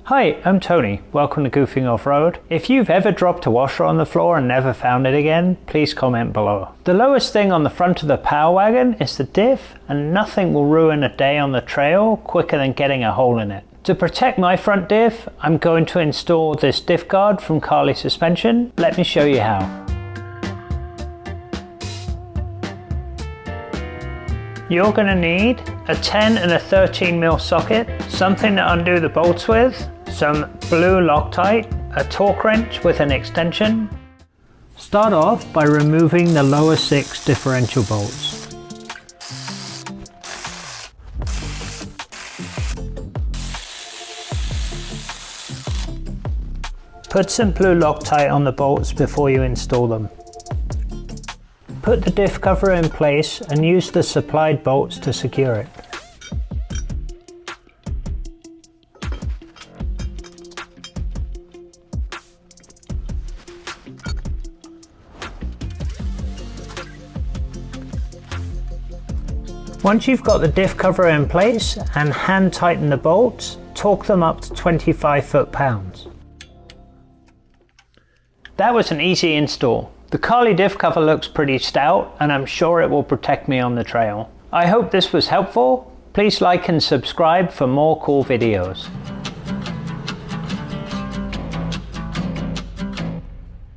Hi, I'm Tony. Welcome to Goofing Off-Road. If you've ever dropped a washer on the floor and never found it again, please comment below. The lowest thing on the front of the Power Wagon is the diff, and nothing will ruin a day on the trail quicker than getting a hole in it. To protect my front diff, I'm going to install this diff guard from Carli Suspension. Let me show you how. You're going to need a 10 and a 13mm socket, something to undo the bolts with, some blue Loctite, a torque wrench with an extension. Start off by removing the lower 6 differential bolts. Put some blue Loctite on the bolts before you install them. Put the diff cover in place and use the supplied bolts to secure it. Once you've got the diff cover in place and hand tighten the bolts, torque them up to 25 foot-pounds. That was an easy install. The Carli diff cover looks pretty stout and I'm sure it will protect me on the trail. I hope this was helpful. Please like and subscribe for more cool videos.